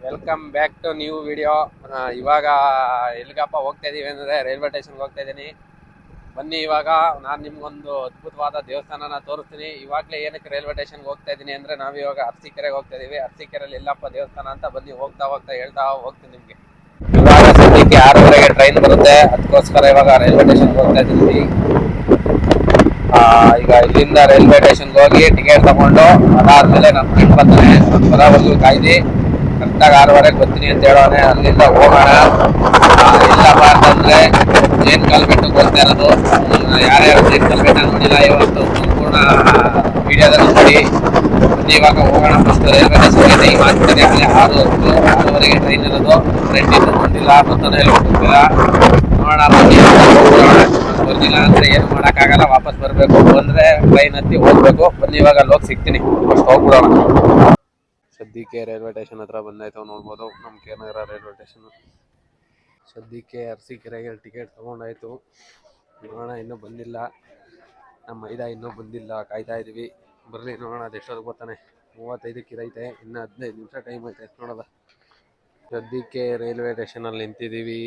Welcome back to new video. ಇವಾಗ ಎಲ್ಲಿಗಪ್ಪ ಹೋಗ್ತಾ ಇದೀವಿ ಅಂದ್ರೆ ರೈಲ್ವೆ ಸ್ಟೇಷನ್ಗೆ ಹೋಗ್ತಾ ಇದ್ದೀನಿ. ಬನ್ನಿ, ಇವಾಗ ನಾನು ನಿಮ್ಗೊಂದು ಅದ್ಭುತವಾದ ದೇವಸ್ಥಾನನ ತೋರಿಸ್ತೀನಿ. ಇವಾಗಲೇ ಏನಕ್ಕೆ ರೈಲ್ವೆ ಸ್ಟೇಷನ್ಗೆ ಹೋಗ್ತಾ ಇದ್ದೀನಿ ಅಂದ್ರೆ ನಾವಿವಾಗ ಅರಸೀಕೆರೆಗೆ ಹೋಗ್ತಾ ಇದೀವಿ. ಅರಸೀಕೆರೆಯಲ್ಲಿ ಎಲ್ಲಪ್ಪ ದೇವಸ್ಥಾನ ಅಂತ ಬನ್ನಿ ಹೋಗ್ತಾ ಹೇಳ್ತಾ ಹೋಗ್ತೀನಿ ನಿಮ್ಗೆ. ಇವಾಗ ಸದ್ಯಕ್ಕೆ 6:30ಗೆ ಟ್ರೈನ್ ಬರುತ್ತೆ, ಅದಕ್ಕೋಸ್ಕರ ಇವಾಗ ರೈಲ್ವೆ ಸ್ಟೇಷನ್ಗೆ ಹೋಗ್ತಾ ಇದ್ದೀನಿ. ಈಗ ಇಲ್ಲಿಂದ ರೈಲ್ವೆ ಸ್ಟೇಷನ್ಗೆ ಹೋಗಿ ಟಿಕೆಟ್ ತಗೊಂಡು ಅದಾದ್ಮೇಲೆ ನಮ್ಮ ಫ್ರೆಂಡ್ ಬರ್ತಾನೆ, ಬರೋವರೆಗೂ ಕಾಯ್ದು ಕರೆಕ್ಟಾಗಿ 6:30ಗೆ ಬರ್ತೀನಿ ಅಂತ ಹೇಳೋನೆ. ಅಲ್ಲಿಂದ ಹೋಗೋಣ. ಇಲ್ಲಪ್ಪ ಅಂತಂದ್ರೆ ಜೇನ್ ಕಾಲ್ಬೆಟ್ಟಕ್ಕೆ ಹೋಗ್ತಾ ಇರೋದು. ಯಾರ್ಯಾರು ಜೇನ್ ಕಾಲ್ಬೆಟ್ಟ ನೋಡಿಲ್ಲ ಇವತ್ತು ಸಂಪೂರ್ಣ ವಿಡಿಯೋದಲ್ಲಿ ನೋಡಿ. ಇವಾಗ ಹೋಗೋಣ. ಫಸ್ಟ್ ರೈಲ್ವೆ ಸ್ಟೇಷನ್ಗೆ ಟೈಮ್ ಆಗ್ತದೆ, ಅಲ್ಲಿ 6:10 ಟ್ರೈನ್ ಇರೋದು. ಫ್ರೆಂಡ್ ಇದ್ದು ಬಂದಿಲ್ಲ, ಬರ್ತಾನೆ ಇಲ್ಲ ಗೊತ್ತಿಲ್ಲ. ನೋಡೋಣ, ಬರ್ಲಿಲ್ಲ ಅಂದ್ರೆ ಏನು ಮಾಡೋಕ್ಕಾಗಲ್ಲ, ವಾಪಸ್ ಬರಬೇಕು. ಬಂದ್ರೆ ಟ್ರೈನ್ ಹತ್ತಿ ಹೋಗ್ಬೇಕು. ಬನ್ನಿ, ಇವಾಗ ಅಲ್ಲಿ ಹೋಗಿ ಸಿಗ್ತೀನಿ. ಫಸ್ಟ್ ಹೋಗ್ಬಿಡೋಣ. ಸದ್ಯಕ್ಕೆ ರೈಲ್ವೆ ಸ್ಟೇಷನ್ ಹತ್ರ ಬಂದಾಯ್ತು, ನೋಡ್ಬೋದು ನಮ್ಮ ಕೇನಗರ ರೈಲ್ವೆ ಸ್ಟೇಷನ್. ಸದ್ಯಕ್ಕೆ ಅರಸೀಕೆರೆಗೆ ಟಿಕೆಟ್ ತೊಗೊಂಡಾಯ್ತು. ನೋಡೋಣ, ಇನ್ನೂ ಬಂದಿಲ್ಲ. ನಮ್ಮ ಮೈದಾ ಇನ್ನೂ ಬಂದಿಲ್ಲ, ಕಾಯ್ತಾ ಇದ್ದೀವಿ. ಬರಲಿ ನೋಡೋಣ, ಅದೆಷ್ಟೊತ್ತು ಬರ್ತಾನೆ. 35ಕ್ಕೆ ಇರೈತೆ, ಇನ್ನು 15 ನಿಮಿಷ ಟೈಮ್ ಐತೆ ನೋಡೋದ. ಸದ್ಯಕ್ಕೆ ರೈಲ್ವೆ ಸ್ಟೇಷನಲ್ಲಿ ನಿಂತಿದ್ದೀವಿ.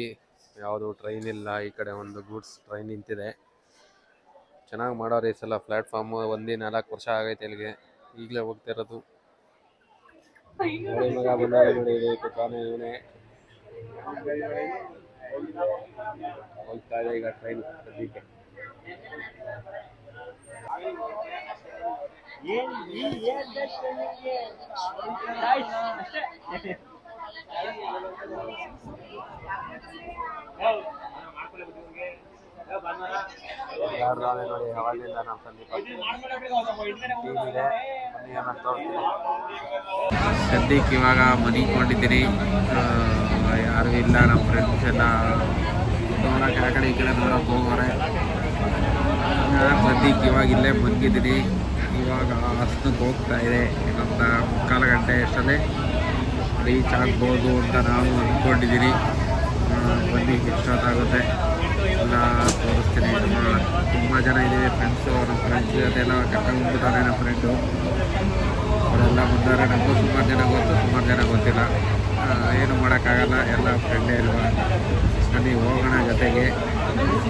ಯಾವುದು ಟ್ರೈನ್ ಇಲ್ಲ. ಈ ಕಡೆ ಒಂದು ಗೂಡ್ಸ್ ಟ್ರೈನ್ ನಿಂತಿದೆ. ಚೆನ್ನಾಗಿ ಮಾಡೋರು ಈ ಸಲ ಪ್ಲ್ಯಾಟ್ಫಾರ್ಮು. 4 ವರ್ಷ ಆಗೈತೆ ಇಲ್ಲಿಗೆ, ಈಗಲೇ ಹೋಗ್ತಾ ಇರೋದು. ನೋಡಿ ಮಗ ಬಂದಾಗ ನೋಡಿ, ಕುತ್ಕಾನೆ ಇವನೇ ಹೋಗ್ತಾ ಇದೆ ಈಗ ಟ್ರೈನ್ ಸದ್ಯಕ್ಕೆ. ನೋಡಿ ಅವಾಗಿಂದ ನಮ್ಮ ಸಂದೀಪ ಸದ್ಯಕ್ಕೆ ಇವಾಗ ಮನಿಕೊಂಡಿದ್ದೀನಿ. ಯಾರು ಇಲ್ಲ, ನಮ್ಮ ಫ್ರೆಂಡ್ಸ್ ಎಲ್ಲ ನೋಡೋಕೆ ಆ ಕಡೆ ಈ ಕಡೆ ನೋಡೋಕೆ ಹೋಗೋರೆ. ನಾನು ಸದ್ಯಕ್ಕೆ ಇವಾಗ ಇಲ್ಲೇ ಮನ್ಗಿದ್ದೀನಿ. ಇವಾಗ ಹಸ್ನಕ್ಕೆ ಹೋಗ್ತಾ ಇದೆ. ಇನ್ನೊಂದು 3/4 ಗಂಟೆ ಅಷ್ಟರಲ್ಲಿ ರೀಚ್ ಆಗ್ಬೋದು ಅಂತ ನಾವು ಅಂದ್ಕೊಂಡಿದ್ದೀನಿ. ಬನ್ನಿ, ಎಷ್ಟೊತ್ತಾಗುತ್ತೆ ಎಲ್ಲ ತೋರಿಸ್ತೀನಿ. ತುಂಬ ಜನ ಇದ್ದೀವಿ ಫ್ರೆಂಡ್ಸು. ನಮ್ಮ ಫ್ರೆಂಡ್ಸ್ ಜೊತೆಲ್ಲ ಕರ್ಕೊಂಡ್ಬಿಡ್ತಾರೆ. ನಮ್ಮ ಫ್ರೆಂಡು ಅವರೆಲ್ಲ ಬಂದರೆ ನಮಗೂ ಸುಮಾರು ಜನ ಗೊತ್ತು, ಸುಮಾರು ಜನ ಗೊತ್ತಿಲ್ಲ. ಏನು ಮಾಡೋಕ್ಕಾಗಲ್ಲ, ಎಲ್ಲ ಫ್ರೆಂಡೇ ಇಲ್ವಾ. ಬನ್ನಿ ಹೋಗೋಣ ಜೊತೆಗೆ.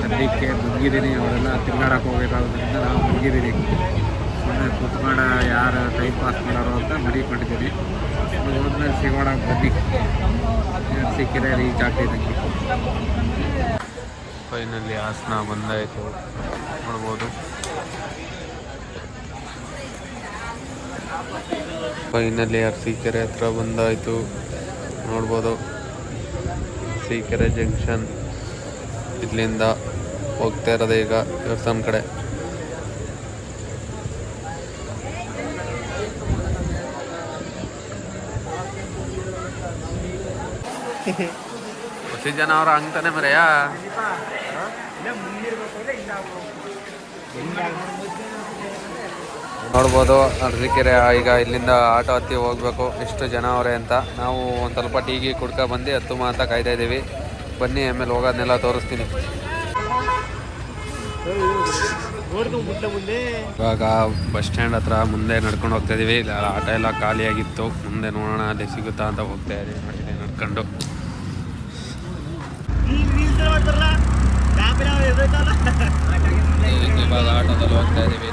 ಸದ್ಯಕ್ಕೆ ಮನ್ಗಿದ್ದೀನಿ. ಅವರೆಲ್ಲ ತಿರುಗಾಡಕ್ಕೆ ಹೋಗಿರೋದ್ರಿಂದ ನಾವು ಮನ್ಗಿದ್ದೀನಿ. ಸುಮ್ಮನೆ ಕುತ್ಕೊಂಡ ಯಾರು ಟೈಮ್ ಪಾಸ್ ಮಾಡೋರು ಅಂತ ಮಡಿಕೊಂಡಿದ್ದೀನಿ. ಹೋದ್ಮೇಲೆ ಸಿಗೋಣ ಬನ್ನಿ. ಸಿಕ್ಕಿದ್ರೆ ರೀಚ್ ಆಗ್ತಿದ್ದಂಗೆ. ಫೈನಲ್ಲಿ ಹಾಸನ ಬಂದಾಯಿತು, ನೋಡ್ಬೋದು. ಫೈನಲ್ಲಿ ಅರಸೀಕೆರೆ ಹತ್ರ ಬಂದಾಯಿತು, ನೋಡ್ಬೋದು. ಅರಸೀಕೆರೆ ಜಂಕ್ಷನ್. ಇಲ್ಲಿಂದ ಹೋಗ್ತಾ ಇರೋದು ಈಗ ದೇವಸ್ಥಾನ ಕಡೆ. ಹೊಸ ಜನ ಅವ್ರ ಹಂಗ್ತಾನೆ ಮರೆಯ ನೋಡ್ಬೋದು. ಅರಸೀಕೆರೆ ಈಗ ಇಲ್ಲಿಂದ ಆಟೋ ಹತ್ತಿ ಹೋಗ್ಬೇಕು. ಎಷ್ಟು ಜನ ಅವರೇ ಅಂತ. ನಾವು ಒಂದು ಸ್ವಲ್ಪ ಟೀಗಿ ಕುಡ್ಕೊ ಬಂದು ಹತ್ತುಮ ಅಂತ ಕಾಯ್ತಾ ಇದ್ದೀವಿ. ಬನ್ನಿ, ಆಮೇಲೆ ಹೋಗೋದನ್ನೆಲ್ಲ ತೋರಿಸ್ತೀನಿ. ಇವಾಗ ಬಸ್ ಸ್ಟ್ಯಾಂಡ್ ಹತ್ರ ಮುಂದೆ ನಡ್ಕೊಂಡು ಹೋಗ್ತಾ ಇದೀವಿ. ಆಟೋ ಎಲ್ಲ ಖಾಲಿಯಾಗಿತ್ತು. ಮುಂದೆ ನೋಡೋಣ ಅಲ್ಲಿ ಸಿಗುತ್ತಾ ಅಂತ ಹೋಗ್ತಾ ಇದೀವಿ ನಡ್ಕೊಂಡು. ಇವಾಗ ಆಟೋದಲ್ಲಿ ಹೋಗ್ತಾ ಇದೀವಿ.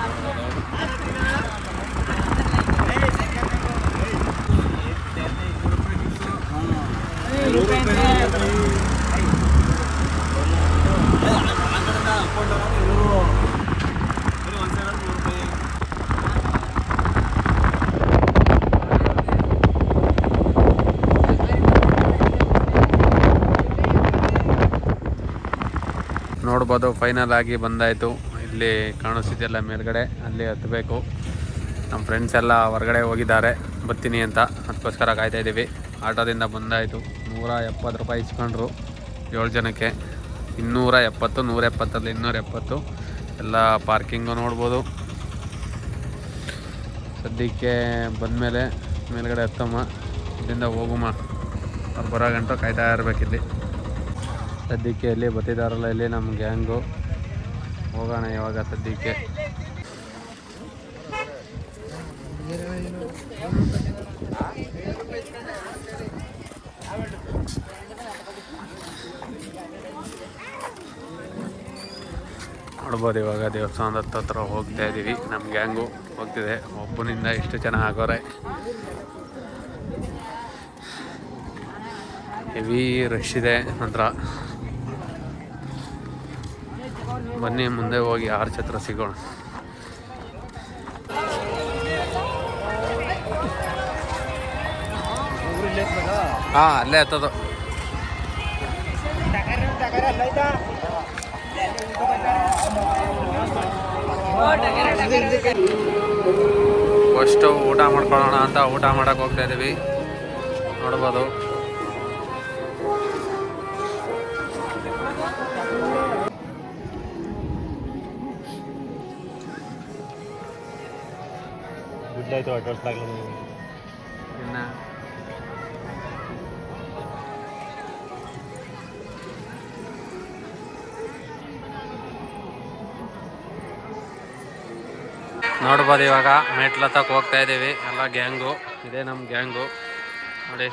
ನೋಡ್ಬೋದು, ಫೈನಲ್ ಆಗಿ ಬಂದಾಯಿತು. ಇಲ್ಲಿ ಕಾಣಿಸ್ತಿದೆಯಲ್ಲ ಮೇಲ್ಗಡೆ, ಅಲ್ಲಿ ಹತ್ತಬೇಕು. ನಮ್ಮ ಫ್ರೆಂಡ್ಸ್ ಎಲ್ಲ ಹೊರಗಡೆ ಹೋಗಿದ್ದಾರೆ, ಬರ್ತೀನಿ ಅಂತ. ಅದಕ್ಕೋಸ್ಕರ ಕಾಯ್ತಾ ಇದ್ದೀವಿ. ಆಟೋದಿಂದ ಬಂದಾಯಿತು. 170 ರೂಪಾಯಿ ಇಸ್ಕೊಂಡ್ರು 7 ಜನಕ್ಕೆ. 270, 170 270 ಎಲ್ಲ ಪಾರ್ಕಿಂಗು ನೋಡ್ಬೋದು. ಸದ್ಯಕ್ಕೆ ಬಂದಮೇಲೆ ಮೇಲ್ಗಡೆ ಹತ್ತಮ್ಮ, ಇಲ್ಲಿಂದ ಹೋಗುಮ್ಮ. ಅವ್ರು ಬರೋ ಗಂಟು ಕಾಯ್ತಾ ಇರಬೇಕಿಲ್ಲಿ. ಸದ್ಯಕ್ಕೆ ಇಲ್ಲಿ ಬರ್ತಿದ್ದಾರಲ್ಲ, ಇಲ್ಲಿ ನಮ್ಮ ಗ್ಯಾಂಗು. ಹೋಗೋಣ ಇವಾಗ ಸದ್ಯಕ್ಕೆ. ನೋಡ್ಬೋದು ಇವಾಗ ದೇವಸ್ಥಾನದ ಹತ್ರ ಹೋಗ್ತಾ ಇದ್ದೀವಿ. ನಮ್ಮ ಗ್ಯಾಂಗು ಹೋಗ್ತಿದೆ. ಒಬ್ಬನಿಂದ ಇಷ್ಟು ಜನ ಆಗೋರೆ. ಹೆವಿ ರಶ್ ಇದೆ. ನಂತರ ಬನ್ನಿ ಮುಂದೆ ಹೋಗಿ ಆರ್ಚ್ ಹತ್ರ ಸಿಗೋಣ. ಅಲ್ಲೇ ಹತ್ತದು. ಫಸ್ಟು ಊಟ ಮಾಡ್ಕೊಳ್ಳೋಣ ಅಂತ ಊಟ ಮಾಡಕ್ಕೆ ಹೋಗ್ತಾ ಇದ್ದೀವಿ. ನೋಡ್ಬೋದು ಇನ್ನು ನೋಡ್ಬೋದು ಇವಾಗ ಮೆಟ್ಲತ್ತಕ್ಕೆ ಹೋಗ್ತಾ ಇದ್ದೀವಿ. ಎಲ್ಲ ಗ್ಯಾಂಗು ಇದೇ ನಮ್ಮ ಗ್ಯಾಂಗು. ನೋಡಿ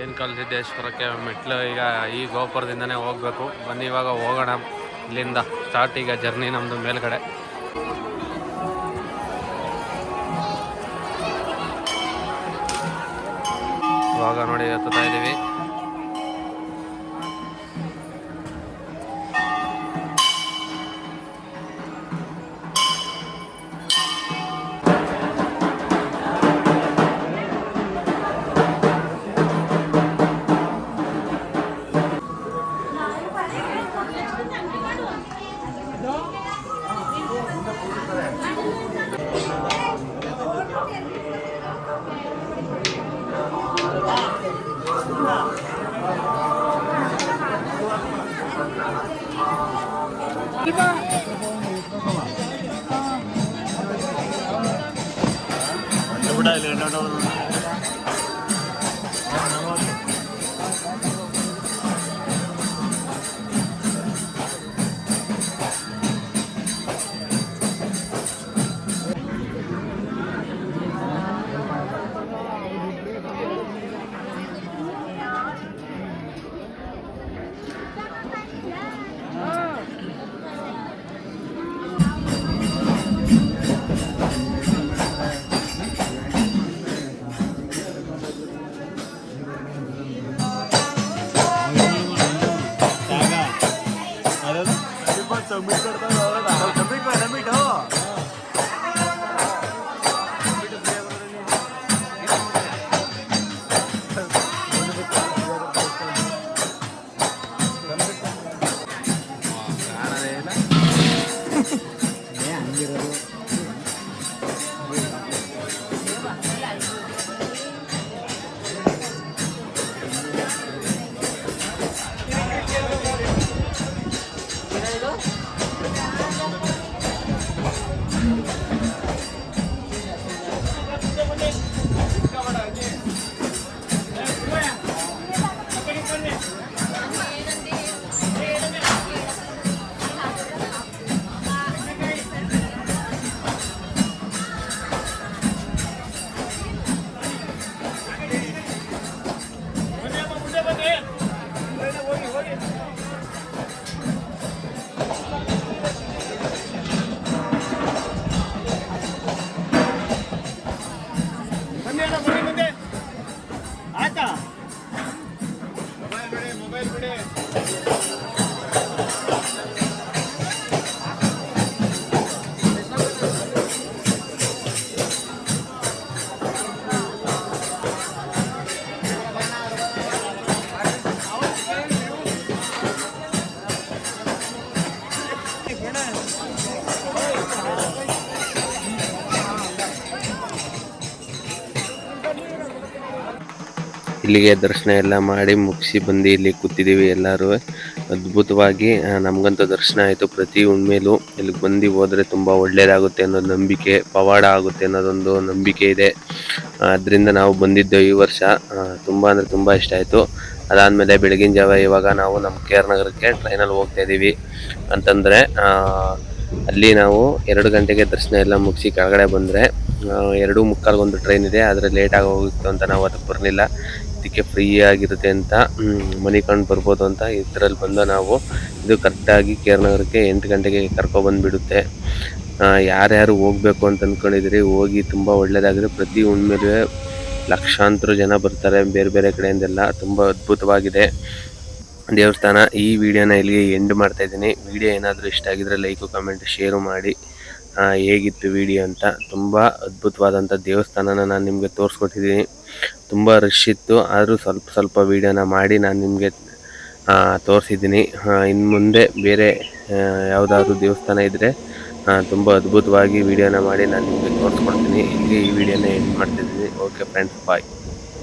ಏನು ಕಲ್ಸಿದ್ದೇಶ್ವರಕ್ಕೆ ಮೆಟ್ಲು. ಈಗ ಈ ಗೋಪುರದಿಂದನೇ ಹೋಗ್ಬೇಕು. ಬನ್ನಿ ಇವಾಗ ಹೋಗೋಣ ಇಲ್ಲಿಂದ. ಸ್ಟಾರ್ಟ್ ಈಗ ಜರ್ನಿ ನಮ್ಮದು ಮೇಲ್ಗಡೆ. ಇವಾಗ ನೋಡಿ ಹತ್ತುತ್ತಾ ಇದ್ದೀವಿ. ಇಲ್ಲಿಗೆ ದರ್ಶನ ಎಲ್ಲ ಮಾಡಿ ಮುಗಿಸಿ ಬಂದು ಇಲ್ಲಿ ಕೂತಿದ್ದೀವಿ ಎಲ್ಲರೂ. ಅದ್ಭುತವಾಗಿ ನಮಗಂತೂ ದರ್ಶನ ಆಯಿತು. ಪ್ರತಿ ಹುಣ್ಮೇಲೂ ಇಲ್ಲಿಗೆ ಬಂದು ಹೋದರೆ ತುಂಬ ಒಳ್ಳೆಯದಾಗುತ್ತೆ ಅನ್ನೋದು ನಂಬಿಕೆ, ಪವಾಡ ಆಗುತ್ತೆ ಅನ್ನೋದೊಂದು ನಂಬಿಕೆ ಇದೆ. ಅದರಿಂದ ನಾವು ಬಂದಿದ್ದೆವು ಈ ವರ್ಷ. ತುಂಬ ಅಂದರೆ ತುಂಬ ಇಷ್ಟ ಆಯಿತು. ಅದಾದಮೇಲೆ ಬೆಳಗಿನ ಜಾವ ಇವಾಗ ನಾವು ನಮ್ಮ KR ನಗರಕ್ಕೆ ಟ್ರೈನಲ್ಲಿ ಹೋಗ್ತಾ ಇದ್ದೀವಿ. ಅಂತಂದರೆ ಅಲ್ಲಿ ನಾವು 2 ಗಂಟೆಗೆ ದರ್ಶನ ಎಲ್ಲ ಮುಗಿಸಿ ಕೆಳಗಡೆ ಬಂದರೆ 2:45 ಒಂದು ಟ್ರೈನ್ ಇದೆ. ಆದರೆ ಲೇಟಾಗಿ ಹೋಗಿತ್ತು ಅಂತ ನಾವು ಅದಕ್ಕೆ ಬರಲಿಲ್ಲ. ಸದ್ಯಕ್ಕೆ ಫ್ರೀ ಆಗಿರುತ್ತೆ ಅಂತ ಮನಿಕೊಂಡು ಬರ್ಬೋದು ಅಂತ ಇದರಲ್ಲಿ ಬಂದು ನಾವು ಇದು ಕರೆಕ್ಟಾಗಿ ಕೇರ್ನಗರಕ್ಕೆ 8 ಗಂಟೆಗೆ ಕರ್ಕೊಬಂದುಬಿಡುತ್ತೆ. ಯಾರ್ಯಾರು ಹೋಗಬೇಕು ಅಂತ ಅಂದ್ಕೊಂಡಿದ್ದೀರಿ ಹೋಗಿ, ತುಂಬ ಒಳ್ಳೆಯದಾಗಿದೆ. ಪ್ರತಿ ಹುಣ್ಣಿಮೆಲೂ ಲಕ್ಷಾಂತರ ಜನ ಬರ್ತಾರೆ ಬೇರೆ ಬೇರೆ ಕಡೆಯಿಂದೆಲ್ಲ. ತುಂಬ ಅದ್ಭುತವಾಗಿದೆ ದೇವಸ್ಥಾನ. ಈ ವಿಡಿಯೋನ ಇಲ್ಲಿಗೆ ಎಂಡ್ ಮಾಡ್ತಾ ಇದ್ದೀನಿ. ವಿಡಿಯೋ ಏನಾದರೂ ಇಷ್ಟ ಆಗಿದ್ರೆ ಲೈಕು ಕಮೆಂಟ್ ಶೇರು ಮಾಡಿ. ಹೇಗಿತ್ತು ವಿಡಿಯೋ ಅಂತ. ತುಂಬ ಅದ್ಭುತವಾದಂಥ ದೇವಸ್ಥಾನನ ನಾನು ನಿಮಗೆ ತೋರಿಸ್ಕೊಟ್ಟಿದ್ದೀನಿ. ತುಂಬ ರಶ್ ಇತ್ತು, ಆದರೂ ಸ್ವಲ್ಪ ವಿಡಿಯೋನ ಮಾಡಿ ನಾನು ನಿಮಗೆ ತೋರಿಸಿದ್ದೀನಿ. ಇನ್ನು ಮುಂದೆ ಬೇರೆ ಯಾವುದಾದ್ರೂ ದೇವಸ್ಥಾನ ಇದ್ದರೆ ತುಂಬ ಅದ್ಭುತವಾಗಿ ವಿಡಿಯೋನ ಮಾಡಿ ನಾನು ನಿಮಗೆ ತೋರಿಸ್ಕೊಡ್ತೀನಿ. ಇಲ್ಲಿಗೆ ಈ ವಿಡಿಯೋನ ಎಂಡ್ ಮಾಡ್ತಿದ್ದೀನಿ. ಓಕೆ ಫ್ರೆಂಡ್ಸ್, ಬಾಯ್.